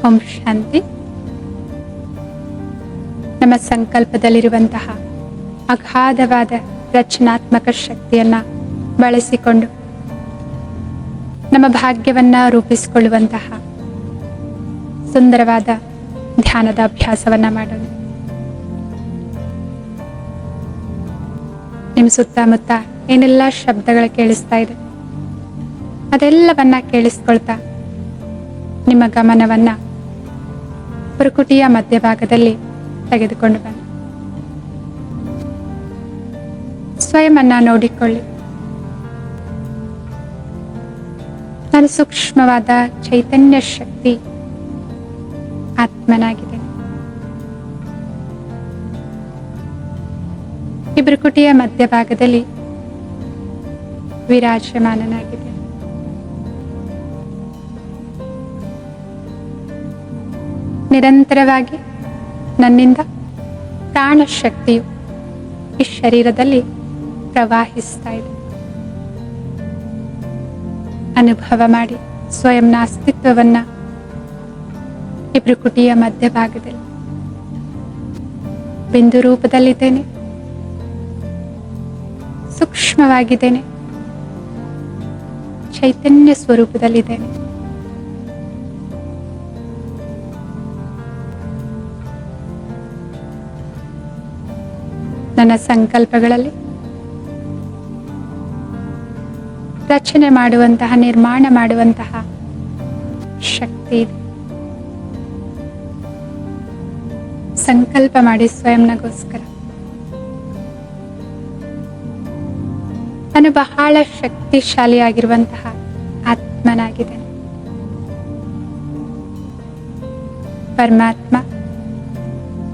ಓಂ ಶಾಂತಿ. ನಮ್ಮ ಸಂಕಲ್ಪದಲ್ಲಿರುವಂತಹ ಅಗಾಧವಾದ ರಚನಾತ್ಮಕ ಶಕ್ತಿಯನ್ನ ಬಳಸಿಕೊಂಡು ನಮ್ಮ ಭಾಗ್ಯವನ್ನ ರೂಪಿಸಿಕೊಳ್ಳುವಂತಹ ಸುಂದರವಾದ ಧ್ಯಾನದ ಅಭ್ಯಾಸವನ್ನ ಮಾಡೋಣ. ನಿಮ್ಮ ಸುತ್ತಮುತ್ತ ಏನೆಲ್ಲ ಶಬ್ದಗಳು ಕೇಳಿಸ್ತಾ ಇದೆ ಅದೆಲ್ಲವನ್ನ ಕೇಳಿಸ್ಕೊಳ್ತಾ ನಿಮ್ಮ ಗಮನವನ್ನ ಪುರುಕುಟಿಯ ಮಧ್ಯಭಾಗದಲ್ಲಿ ತೆಗೆದುಕೊಂಡು ಬನ್ನಿ. ಸ್ವಯಂವನ್ನ ನೋಡಿಕೊಳ್ಳಿ. ನಾನು ಸೂಕ್ಷ್ಮವಾದ ಚೈತನ್ಯ ಶಕ್ತಿ ಆತ್ಮನಾಗಿದೆ. ಈ ಪುರುಕುಟಿಯ ಮಧ್ಯಭಾಗದಲ್ಲಿ ವಿರಾಜಮಾನನಾಗಿದೆ. ನಿರಂತರವಾಗಿ ನನ್ನಿಂದ ಪ್ರಾಣ ಶಕ್ತಿಯು ಈ ಶರೀರದಲ್ಲಿ ಪ್ರವಾಹಿಸ್ತಾ ಇದೆ. ಅನುಭವ ಮಾಡಿ ಸ್ವಯಂನ ಅಸ್ತಿತ್ವವನ್ನ ಈ ಪುರುಕುಟಿಯ ಮಧ್ಯಭಾಗದಲ್ಲಿ ಬಿಂದು ರೂಪದಲ್ಲಿದ್ದೇನೆ, ಸೂಕ್ಷ್ಮವಾಗಿದ್ದೇನೆ, ಚೈತನ್ಯ ಸ್ವರೂಪದಲ್ಲಿದ್ದೇನೆ. ನನ್ನ ಸಂಕಲ್ಪಗಳಲ್ಲಿ ರಚನೆ ಮಾಡುವಂತಹ, ನಿರ್ಮಾಣ ಮಾಡುವಂತಹ ಶಕ್ತಿ ಇದೆ. ಸಂಕಲ್ಪ ಮಾಡಿ ಸ್ವಯಂನಗೋಸ್ಕರ. ನಾನು ಬಹಳ ಶಕ್ತಿಶಾಲಿಯಾಗಿರುವಂತಹ ಆತ್ಮನಾಗಿದ್ದೇನೆ. ಪರಮಾತ್ಮ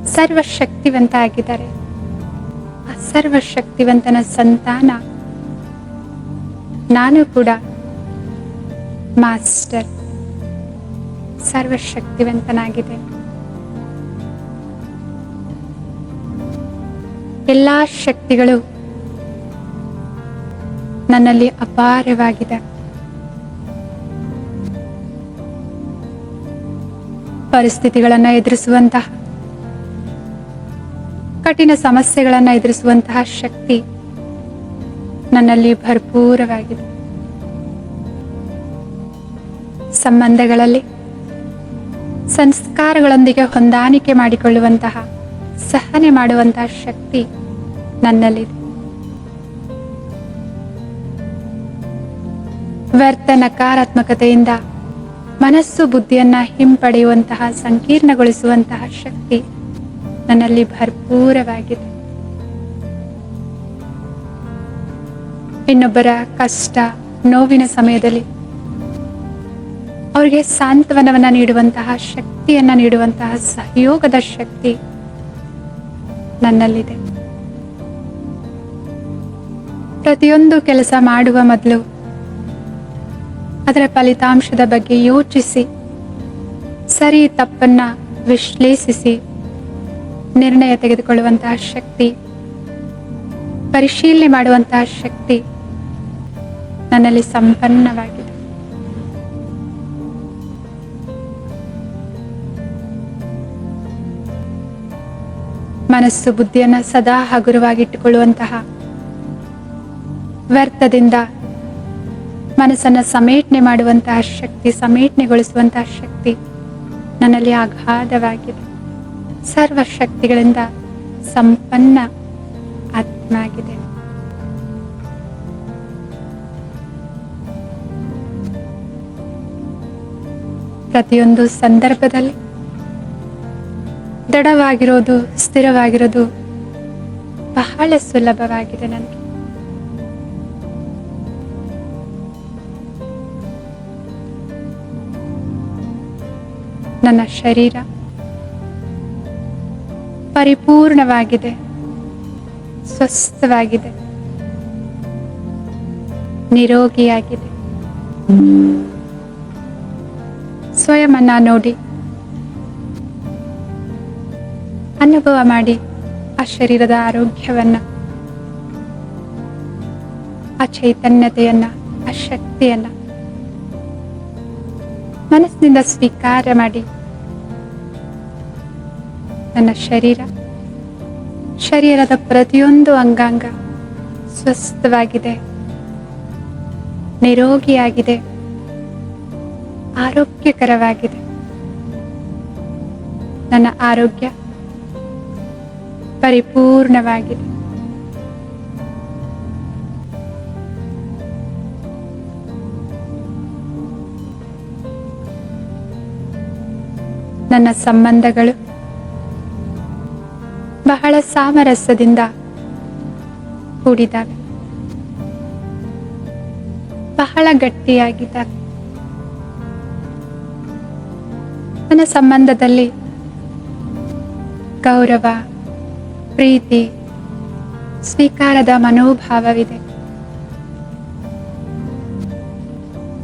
ಸರ್ವಶಕ್ತಿವಂತ ಆಗಿದ್ದಾರೆ. ಆ ಸರ್ವಶಕ್ತಿವಂತನ ಸಂತಾನ ನಾನು ಕೂಡ. ಮಾಸ್ಟರ್ ಸರ್ವಶಕ್ತಿವಂತನಾಗಿದೆ. ಎಲ್ಲಾ ಶಕ್ತಿಗಳು ನನ್ನಲ್ಲಿ ಅಪಾರವಾಗಿದೆ. ಪರಿಸ್ಥಿತಿಗಳನ್ನು ಎದುರಿಸುವಂತಹ, ಕಠಿಣ ಸಮಸ್ಯೆಗಳನ್ನು ಎದುರಿಸುವಂತಹ ಶಕ್ತಿ ನನ್ನಲ್ಲಿ ಭರ್ಪೂರವಾಗಿದೆ. ಸಂಬಂಧಗಳಲ್ಲಿ ಸಂಸ್ಕಾರಗಳೊಂದಿಗೆ ಹೊಂದಾಣಿಕೆ ಮಾಡಿಕೊಳ್ಳುವಂತಹ, ಸಹನೆ ಮಾಡುವಂತಹ ಶಕ್ತಿ ನನ್ನಲ್ಲಿದೆ. ವ್ಯರ್ಥ ನಕಾರಾತ್ಮಕತೆಯಿಂದ ಮನಸ್ಸು ಬುದ್ಧಿಯನ್ನ ಹಿಂಪಡೆಯುವಂತಹ, ಸಂಕೀರ್ಣಗೊಳಿಸುವಂತಹ ಶಕ್ತಿ ನನ್ನಲ್ಲಿ ಭರ್ಪೂರವಾಗಿದೆ. ಇನ್ನೊಬ್ಬರ ಕಷ್ಟ ನೋವಿನ ಸಮಯದಲ್ಲಿ ಅವರಿಗೆ ಸಾಂತ್ವನವನ್ನ ನೀಡುವಂತಹ, ಶಕ್ತಿಯನ್ನ ನೀಡುವಂತಹ ಸಹಯೋಗದ ಶಕ್ತಿ ನನ್ನಲ್ಲಿದೆ. ಪ್ರತಿಯೊಂದು ಕೆಲಸ ಮಾಡುವ ಮೊದಲು ಅದರ ಫಲಿತಾಂಶದ ಬಗ್ಗೆ ಯೋಚಿಸಿ, ಸರಿ ತಪ್ಪನ್ನ ವಿಶ್ಲೇಷಿಸಿ ನಿರ್ಣಯ ತೆಗೆದುಕೊಳ್ಳುವಂತಹ ಶಕ್ತಿ, ಪರಿಶೀಲನೆ ಮಾಡುವಂತಹ ಶಕ್ತಿ ನನ್ನಲ್ಲಿ ಸಂಪನ್ನವಾಗಿದೆ. ಮನಸ್ಸು ಬುದ್ಧಿಯನ್ನ ಸದಾ ಹಗುರವಾಗಿಟ್ಟುಕೊಳ್ಳುವಂತಹ, ವ್ಯರ್ಥದಿಂದ ಮನಸ್ಸನ್ನ ಸಮೇಟನೆ ಮಾಡುವಂತಹ ಶಕ್ತಿ, ಸಮೇಟನೆಗೊಳಿಸುವಂತಹ ಶಕ್ತಿ ನನ್ನಲ್ಲಿ ಅಗಾಧವಾಗಿದೆ. ಸರ್ವಶಕ್ತಿಗಳಿಂದ ಸಂಪನ್ನ ಆತ್ಮ ಆಗಿದೆ. ಪ್ರತಿಯೊಂದು ಸಂದರ್ಭದಲ್ಲಿ ದೃಢವಾಗಿರೋದು, ಸ್ಥಿರವಾಗಿರೋದು ಬಹಳ ಸುಲಭವಾಗಿದೆ ನನಗೆ. ನನ್ನ ಶರೀರ ಪರಿಪೂರ್ಣವಾಗಿದೆ, ಸ್ವಸ್ಥವಾಗಿದೆ, ನಿರೋಗಿಯಾಗಿದೆ. ಸ್ವಯಂವನ್ನ ನೋಡಿ ಅನುಭವ ಮಾಡಿ ಆ ಶರೀರದ ಆರೋಗ್ಯವನ್ನ, ಆ ಚೈತನ್ಯತೆಯನ್ನ, ಆ ಶಕ್ತಿಯನ್ನ ಮನಸ್ಸಿನಿಂದ ಸ್ವೀಕಾರ ಮಾಡಿ ನನ್ನ ಶರೀರದ ಪ್ರತಿಯೊಂದು ಅಂಗಾಂಗ ಸ್ವಸ್ಥವಾಗಿದೆ, ನಿರೋಗಿಯಾಗಿದೆ, ಆರೋಗ್ಯಕರವಾಗಿದೆ. ನನ್ನ ಆರೋಗ್ಯ ಪರಿಪೂರ್ಣವಾಗಿದೆ. ನನ್ನ ಸಂಬಂಧಗಳು ಬಹಳ ಸಾಮರಸ್ಯದಿಂದ ಕೂಡಿದ್ದಾವೆ, ಬಹಳ ಗಟ್ಟಿಯಾಗಿದ್ದಾವೆ. ನನ್ನ ಸಂಬಂಧದಲ್ಲಿ ಗೌರವ, ಪ್ರೀತಿ, ಸ್ವೀಕಾರದ ಮನೋಭಾವವಿದೆ.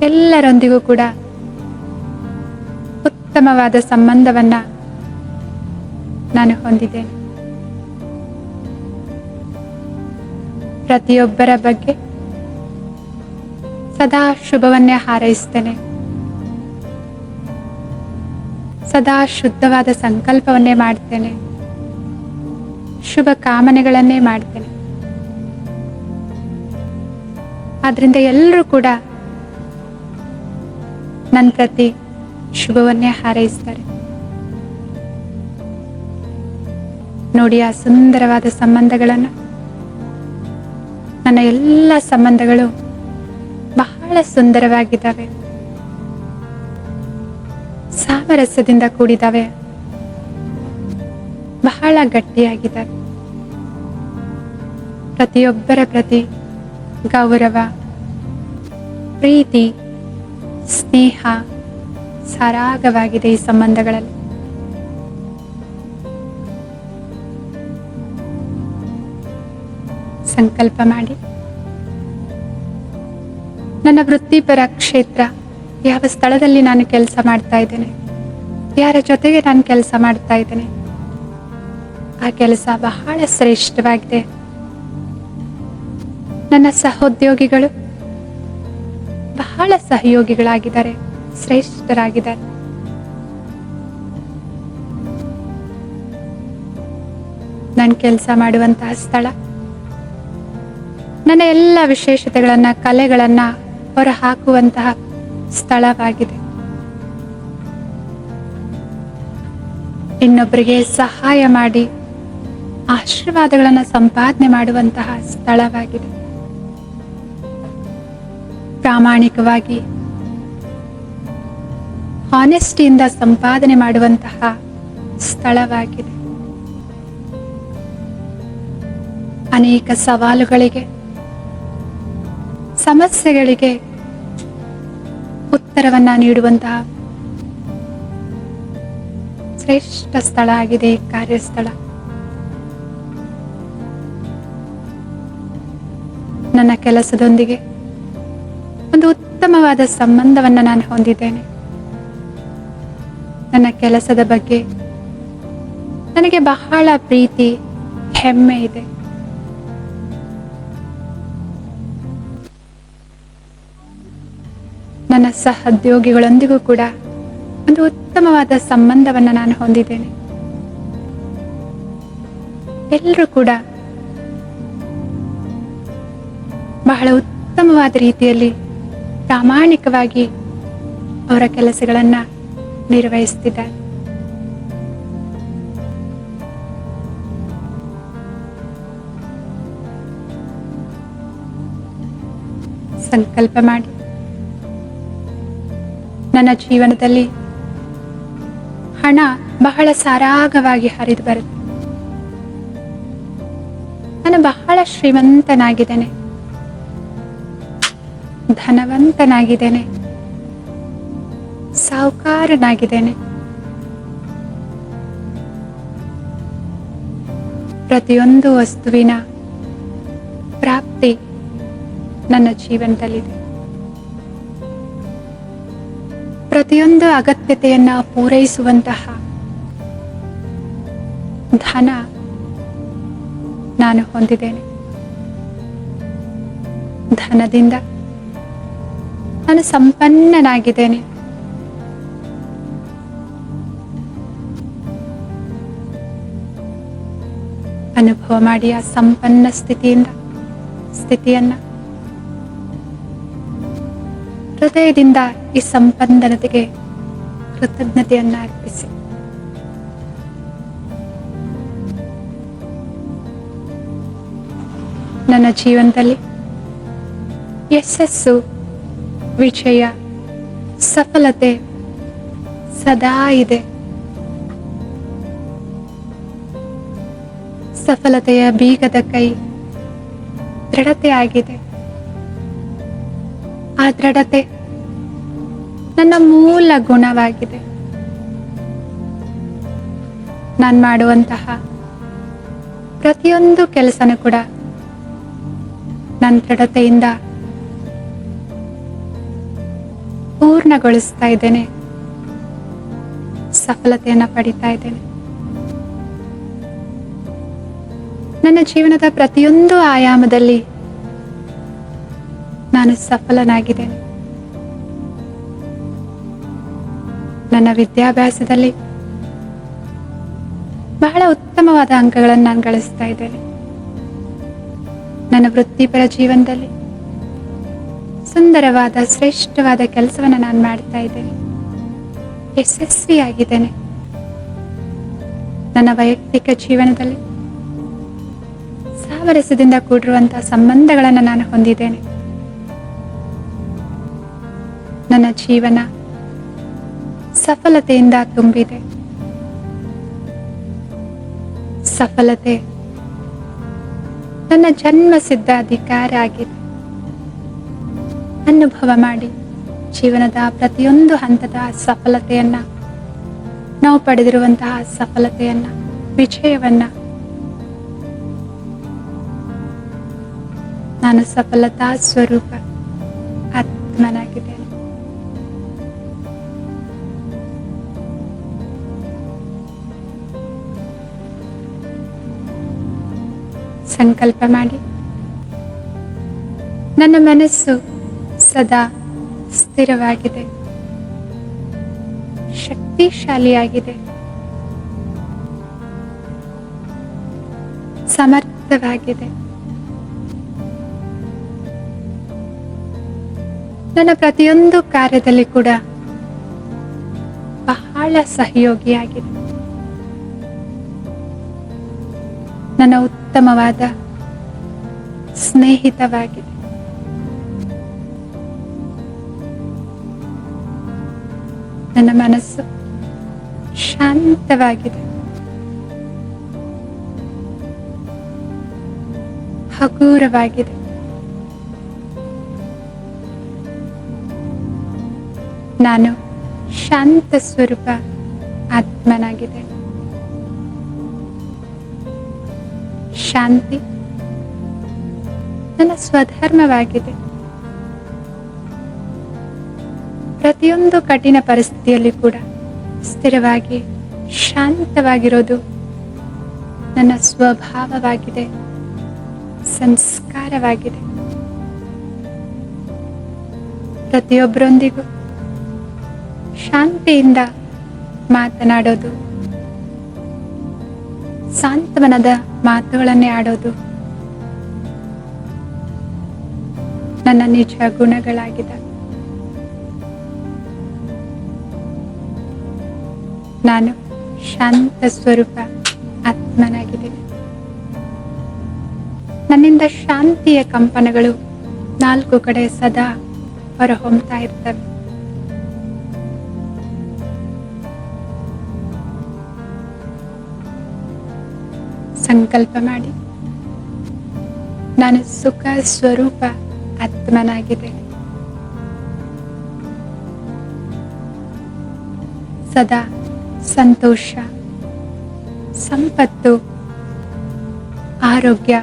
ಎಲ್ಲರೊಂದಿಗೂ ಕೂಡ ಉತ್ತಮವಾದ ಸಂಬಂಧವನ್ನ ನಾನು ಹೊಂದಿದ್ದೇನೆ. ಪ್ರತಿಯೊಬ್ಬರ ಬಗ್ಗೆ ಸದಾ ಶುಭವನ್ನೇ ಹಾರೈಸ್ತೇನೆ, ಸದಾ ಶುದ್ಧವಾದ ಸಂಕಲ್ಪವನ್ನೇ ಮಾಡ್ತೇನೆ, ಶುಭ ಕಾಮನೆಗಳನ್ನೇ ಮಾಡ್ತೇನೆ. ಆದ್ರಿಂದ ಎಲ್ಲರೂ ಕೂಡ ನನ್ನ ಪ್ರತಿ ಶುಭವನ್ನೇ ಹಾರೈಸ್ತಾರೆ. ನೋಡಿ, ಆ ಸುಂದರವಾದ ಸಂಬಂಧಗಳನ್ನು, ನನ್ನ ಎಲ್ಲ ಸಂಬಂಧಗಳು ಬಹಳ ಸುಂದರವಾಗಿದ್ದಾವೆ, ಸಾಮರಸ್ಯದಿಂದ ಕೂಡಿದ್ದಾವೆ, ಬಹಳ ಗಟ್ಟಿಯಾಗಿದ್ದಾವೆ. ಪ್ರತಿಯೊಬ್ಬರ ಪ್ರತಿ ಗೌರವ, ಪ್ರೀತಿ, ಸ್ನೇಹ ಸರಾಗವಾಗಿದೆ ಈ ಸಂಬಂಧಗಳಲ್ಲಿ. ಸಂಕಲ್ಪ ಮಾಡಿ, ನನ್ನ ವೃತ್ತಿಪರ ಕ್ಷೇತ್ರ, ಯಾವ ಸ್ಥಳದಲ್ಲಿ ನಾನು ಕೆಲಸ ಮಾಡ್ತಾ ಇದ್ದೇನೆ, ಯಾರ ಜೊತೆಗೆ ನಾನು ಕೆಲಸ ಮಾಡ್ತಾ ಇದ್ದೇನೆ, ಆ ಕೆಲಸ ಬಹಳ ಶ್ರೇಷ್ಠವಾಗಿದೆ. ನನ್ನ ಸಹೋದ್ಯೋಗಿಗಳು ಬಹಳ ಸಹಯೋಗಿಗಳಾಗಿದ್ದಾರೆ, ಶ್ರೇಷ್ಠರಾಗಿದ್ದಾರೆ. ನಾನು ಕೆಲಸ ಮಾಡುವಂತಹ ಸ್ಥಳ ನನ್ನ ಎಲ್ಲ ವಿಶೇಷತೆಗಳನ್ನ, ಕಲೆಗಳನ್ನ ಹೊರಹಾಕುವಂತಹ ಸ್ಥಳವಾಗಿದೆ. ಇನ್ನೊಬ್ಬರಿಗೆ ಸಹಾಯ ಮಾಡಿ ಆಶೀರ್ವಾದಗಳನ್ನು ಸಂಪಾದನೆ ಮಾಡುವಂತಹ ಸ್ಥಳವಾಗಿದೆ. ಪ್ರಾಮಾಣಿಕವಾಗಿ ಹಾನೆಸ್ಟಿಯಿಂದ ಸಂಪಾದನೆ ಮಾಡುವಂತಹ ಸ್ಥಳವಾಗಿದೆ. ಅನೇಕ ಸವಾಲುಗಳಿಗೆ, ಸಮಸ್ಯೆಗಳಿಗೆ ಉತ್ತರವನ್ನ ನೀಡುವಂತಹ ಶ್ರೇಷ್ಠ ಸ್ಥಳ ಆಗಿದೆ ಈ ಕಾರ್ಯಸ್ಥಳ. ನನ್ನ ಕೆಲಸದೊಂದಿಗೆ ಒಂದು ಉತ್ತಮವಾದ ಸಂಬಂಧವನ್ನ ನಾನು ಹೊಂದಿದ್ದೇನೆ. ನನ್ನ ಕೆಲಸದ ಬಗ್ಗೆ ನನಗೆ ಬಹಳ ಪ್ರೀತಿ, ಹೆಮ್ಮೆ ಇದೆ. ನನ್ನ ಸಹೋದ್ಯೋಗಿಗಳೊಂದಿಗೂ ಕೂಡ ಒಂದು ಉತ್ತಮವಾದ ಸಂಬಂಧವನ್ನ ನಾನು ಹೊಂದಿದ್ದೇನೆ. ಎಲ್ಲರೂ ಕೂಡ ಬಹಳ ಉತ್ತಮವಾದ ರೀತಿಯಲ್ಲಿ ಪ್ರಾಮಾಣಿಕವಾಗಿ ಅವರ ಕೆಲಸಗಳನ್ನ ನಿರ್ವಹಿಸುತ್ತಿದ್ದಾರೆ. ಸಂಕಲ್ಪ ಮಾಡಿ, ನನ್ನ ಜೀವನದಲ್ಲಿ ಹಣ ಬಹಳ ಸರಾಗವಾಗಿ ಹರಿದು ಬರುತ್ತೆ. ನಾನು ಬಹಳ ಶ್ರೀಮಂತನಾಗಿದ್ದೇನೆ, ಧನವಂತನಾಗಿದ್ದೇನೆ, ಸಾಹುಕಾರನಾಗಿದ್ದೇನೆ. ಪ್ರತಿಯೊಂದು ವಸ್ತುವಿನ ಪ್ರಾಪ್ತಿ ನನ್ನ ಜೀವನದಲ್ಲಿದೆ. ಪ್ರತಿಯೊಂದು ಅಗತ್ಯತೆಯನ್ನ ಪೂರೈಸುವಂತಹ ಧನ ನಾನು ಹೊಂದಿದ್ದೇನೆ. ಧನದಿಂದ ನಾನು ಸಂಪನ್ನನಾಗಿದ್ದೇನೆ. ಅನುಭವ ಮಾಡಿ ಆ ಸಂಪನ್ನ ಸ್ಥಿತಿಯನ್ನ ಹೃದಯದಿಂದ ಈ ಸಂಪನ್ನತೆಗೆ ಕೃತಜ್ಞತೆಯನ್ನ ಅರ್ಪಿಸಿ. ನನ್ನ ಜೀವನದಲ್ಲಿ ಯಶಸ್ಸು, ವಿಜಯ, ಸಫಲತೆ ಸದಾ ಇದೆ. ಸಫಲತೆಯ ಬೀಗದ ಕೈ ದೃಢತೆ ಆಗಿದೆ. ಆ ದೃಢತೆ ನನ್ನ ಮೂಲ ಗುಣವಾಗಿದೆ. ನಾನು ಮಾಡುವಂತಹ ಪ್ರತಿಯೊಂದು ಕೆಲಸನೂ ಕೂಡ ನನ್ನ ದೃಢತೆಯಿಂದ ಪೂರ್ಣಗೊಳಿಸ್ತಾ ಇದ್ದೇನೆ, ಸಫಲತೆಯನ್ನ ಪಡಿತಾ ಇದ್ದೇನೆ. ನನ್ನ ಜೀವನದ ಪ್ರತಿಯೊಂದು ಆಯಾಮದಲ್ಲಿ ನಾನು ಸಫಲನಾಗಿದ್ದೇನೆ. ನನ್ನ ವಿದ್ಯಾಭ್ಯಾಸದಲ್ಲಿ ಬಹಳ ಉತ್ತಮವಾದ ಅಂಕಗಳನ್ನು ನಾನು ಗಳಿಸ್ತಾ ಇದ್ದೇನೆ. ನನ್ನ ವೃತ್ತಿಪರ ಜೀವನದಲ್ಲಿ ಸುಂದರವಾದ ಶ್ರೇಷ್ಠವಾದ ಕೆಲಸವನ್ನು ನಾನು ಮಾಡ್ತಾ ಇದ್ದೇನೆ, ಯಶಸ್ವಿಯಾಗಿದ್ದೇನೆ. ನನ್ನ ವೈಯಕ್ತಿಕ ಜೀವನದಲ್ಲಿ ಸಾಮರಸ್ಯದಿಂದ ಕೂಡಿರುವಂತಹ ಸಂಬಂಧಗಳನ್ನು ನಾನು ಹೊಂದಿದ್ದೇನೆ. ನನ್ನ ಜೀವನ ಸಫಲತೆಯಿಂದ ತುಂಬಿದೆ. ಸಫಲತೆ ನನ್ನ ಜನ್ಮಸಿದ್ಧ ಅಧಿಕಾರ ಆಗಿದೆ. ಅನುಭವ ಮಾಡಿ ಜೀವನದ ಪ್ರತಿಯೊಂದು ಹಂತದ ಸಫಲತೆಯನ್ನ, ನಾವು ಪಡೆದಿರುವಂತಹ ಸಫಲತೆಯನ್ನ, ವಿಜಯವನ್ನ ನಾನು ಸಫಲತಾ ಸ್ವರೂಪ ಆತ್ಮನಾಗಿದ್ದೇನೆ. ಸಂಕಲ್ಪ ಮಾಡಿ, ನನ್ನ ಮನಸ್ಸು ಸದಾ ಸ್ಥಿರವಾಗಿದೆ, ಶಕ್ತಿಶಾಲಿಯಾಗಿದೆ, ಸಮರ್ಥವಾಗಿದೆ. ನನ್ನ ಪ್ರತಿಯೊಂದು ಕಾರ್ಯದಲ್ಲಿ ಕೂಡ ಬಹಳ ಸಹಯೋಗಿಯಾಗಿದೆ. ನನ್ನ ಉತ್ತಮವಾದ ಸ್ನೇಹಿತವಾಗಿದೆ. ನನ್ನ ಮನಸ್ಸು ಶಾಂತವಾಗಿದೆ, ಹಗೂರವಾಗಿದೆ. ನಾನು ಶಾಂತ ಸ್ವರೂಪ ಆತ್ಮನಾಗಿದ್ದೇನೆ. ಶಾಂತಿ ನನ್ನ ಸ್ವಧರ್ಮವಾಗಿದೆ. ಪ್ರತಿಯೊಂದು ಕಠಿಣ ಪರಿಸ್ಥಿತಿಯಲ್ಲಿ ಕೂಡ ಸ್ಥಿರವಾಗಿ ಶಾಂತವಾಗಿರೋದು ನನ್ನ ಸ್ವಭಾವವಾಗಿದೆ, ಸಂಸ್ಕಾರವಾಗಿದೆ. ಪ್ರತಿಯೊಬ್ಬರೊಂದಿಗೂ ಶಾಂತಿಯಿಂದ ಮಾತನಾಡೋದು, ಸಾಂತ್ವನದ ಮಾತುಗಳನ್ನೇ ಆಡೋದು ನನ್ನ ನಿಜ ಗುಣಗಳಾಗಿದೆ. ನಾನು ಶಾಂತ ಸ್ವರೂಪ ಆತ್ಮನಾಗಿದ್ದೇನೆ. ನನ್ನಿಂದ ಶಾಂತಿಯ ಕಂಪನಗಳು ನಾಲ್ಕು ಕಡೆ ಸದಾ ಹೊರಹೊಮ್ತಾ ಇರ್ತವೆ. ಸಂಕಲ್ಪ ಮಾಡಿ, ನಾನು ಸುಖ ಸ್ವರೂಪ ಆತ್ಮನಾಗಿದ್ದೇನೆ. ಸದಾ ಸಂತೋಷ, ಸಂಪತ್ತು, ಆರೋಗ್ಯ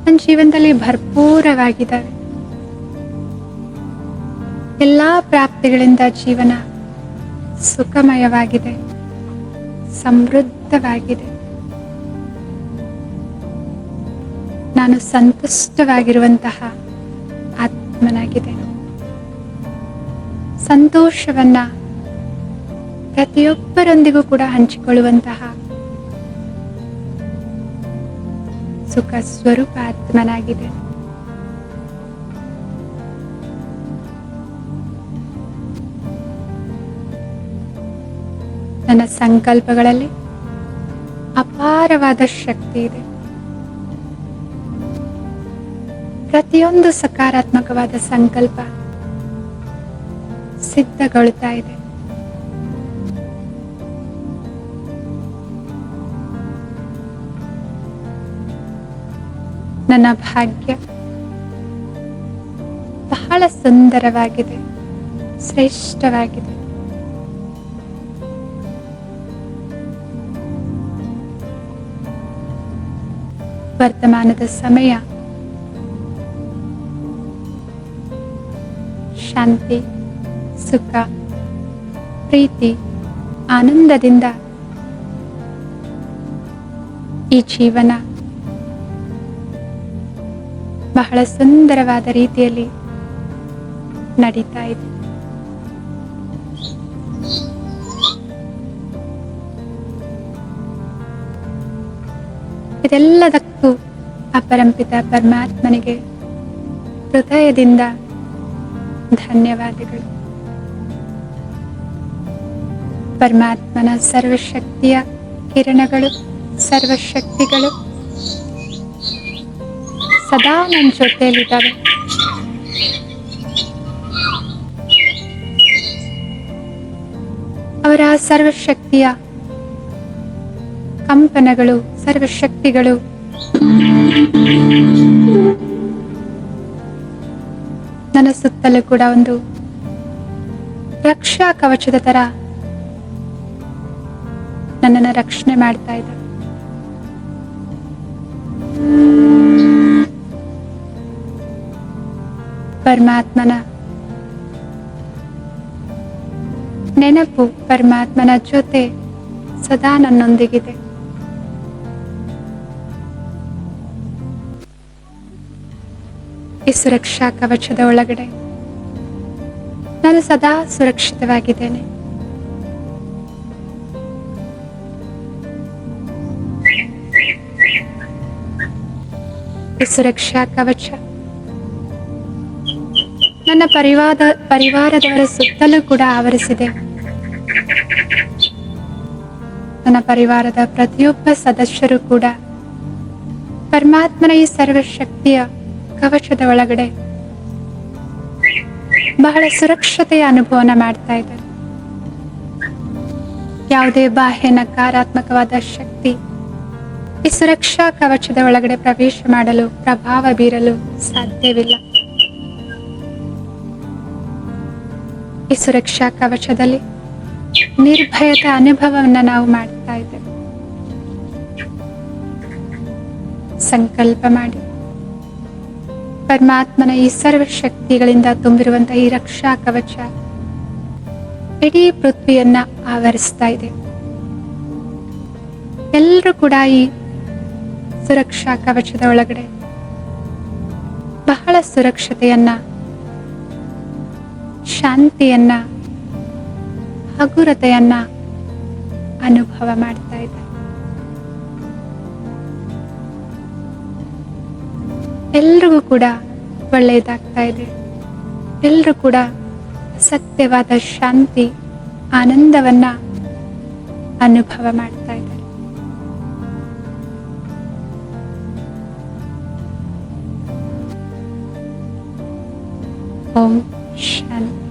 ನನ್ನ ಜೀವನದಲ್ಲಿ ಭರ್ಪೂರವಾಗಿದ್ದಾವೆ. ಎಲ್ಲಾ ಪ್ರಾಪ್ತಿಗಳಿಂದ ಜೀವನ ಸುಖಮಯವಾಗಿದೆ, ಸಮೃದ್ಧವಾಗಿದೆ. ನಾನು ಸಂತುಷ್ಟವಾಗಿರುವಂತಹ ಆತ್ಮನಾಗಿದ್ದೇನೆ. ಸಂತೋಷವನ್ನ ಪ್ರತಿಯೊಬ್ಬರೊಂದಿಗೂ ಕೂಡ ಹಂಚಿಕೊಳ್ಳುವಂತಹ ಸುಖ ಸ್ವರೂಪ ಆತ್ಮನಾಗಿದೆ. ನನ್ನ ಸಂಕಲ್ಪಗಳಲ್ಲಿ ಅಪಾರವಾದ ಶಕ್ತಿ ಇದೆ. ಪ್ರತಿಯೊಂದು ಸಕಾರಾತ್ಮಕವಾದ ಸಂಕಲ್ಪ ಸಿದ್ಧಗೊಳ್ತಾ ಇದೆ. ನನ್ನ ಭಾಗ್ಯ ಬಹಳ ಸುಂದರವಾಗಿದೆ, ಶ್ರೇಷ್ಠವಾಗಿದೆ. ವರ್ತಮಾನದ ಸಮಯ ಶಾಂತಿ, ಸುಖ, ಪ್ರೀತಿ, ಆನಂದದಿಂದ ಈ ಜೀವನ ಬಹಳ ಸುಂದರವಾದ ರೀತಿಯಲ್ಲಿ ನಡೀತಾ ಇದೆ. ಇದೆಲ್ಲದಕ್ಕೂ ಅಪರಂಪಿತ ಪರಮಾತ್ಮನಿಗೆ ಹೃದಯದಿಂದ ಧನ್ಯವಾದಗಳು. ಪರಮಾತ್ಮನ ಸರ್ವಶಕ್ತಿಯ ಕಿರಣಗಳು, ಸರ್ವಶಕ್ತಿಗಳು ಸದಾ ನನ್ನ ಜೊತೆಯಲ್ಲಿದ್ದಾವೆ. ಅವರ ಸರ್ವಶಕ್ತಿಯ ಕಂಪನಗಳು, ಸರ್ವಶಕ್ತಿಗಳು ನನ್ನ ಸುತ್ತಲೂ ಕೂಡ ಒಂದು ರಕ್ಷಾ ಕವಚದ ತರ ನನ್ನನ್ನು ರಕ್ಷಣೆ ಮಾಡ್ತಾ ಇದೆ. ಪರಮಾತ್ಮನ ನೆನಪು, ಪರಮಾತ್ಮನ ಜೊತೆ ಸದಾ ನನ್ನೊಂದಿಗಿದೆ. ಈ ಸುರಕ್ಷಾ ಕವಚದ ಒಳಗಡೆ ನಾನು ಸದಾ ಸುರಕ್ಷಿತವಾಗಿದ್ದೇನೆ. ಈ ಸುರಕ್ಷಾ ಕವಚ ನನ್ನ ಪರಿವಾರದವರ ಸುತ್ತಲೂ ಕೂಡ ಆವರಿಸಿದೆ. ನನ್ನ ಪರಿವಾರದ ಪ್ರತಿಯೊಬ್ಬ ಸದಸ್ಯರು ಕೂಡ ಪರಮಾತ್ಮನ ಈ ಸರ್ವಶಕ್ತಿಯ ಕವಚದ ಒಳಗಡೆ ಬಹಳ ಸುರಕ್ಷತೆಯ ಅನುಭವನ ಮಾಡ್ತಾ ಇದ್ದಾರೆ. ಯಾವುದೇ ಬಾಹ್ಯ ನಕಾರಾತ್ಮಕವಾದ ಶಕ್ತಿ ಈ ಸುರಕ್ಷಾ ಕವಚದ ಒಳಗಡೆ ಪ್ರವೇಶ ಮಾಡಲು, ಪ್ರಭಾವ ಬೀರಲು ಸಾಧ್ಯವಿಲ್ಲ. ಈ ಸುರಕ್ಷಾ ಕವಚದಲ್ಲಿ ನಿರ್ಭಯದ ಅನುಭವವನ್ನ ನಾವು ಮಾಡ್ತಾ ಇದ್ದೇವೆ. ಸಂಕಲ್ಪ ಮಾಡಿ ಪರಮಾತ್ಮನ ಈ ಸರ್ವಶಕ್ತಿಗಳಿಂದ ತುಂಬಿರುವಂತಹ ಈ ರಕ್ಷಾ ಕವಚ ಇಡೀ ಪೃಥ್ವಿಯನ್ನ ಆವರಿಸ್ತಾ ಇದೆ. ಎಲ್ಲರೂ ಕೂಡ ಈ ಸುರಕ್ಷಾ ಕವಚದ ಒಳಗಡೆ ಬಹಳ ಸುರಕ್ಷತೆಯನ್ನ, ಶಾಂತಿಯನ್ನ, ಹಗುರತೆಯನ್ನ ಅನುಭವ ಮಾಡ್ತಾ ಇದ್ದಾರೆ. ಎಲ್ರಿಗೂ ಕೂಡ ಒಳ್ಳೆಯದಾಗ್ತಾ ಇದೆ. ಎಲ್ಲರೂ ಕೂಡ ಸತ್ಯವಾದ ಶಾಂತಿ, ಆನಂದವನ್ನ ಅನುಭವ ಮಾಡ್ತಾ ಇದ್ದಾರೆ. ಓಂ ಶಾಂತಿ.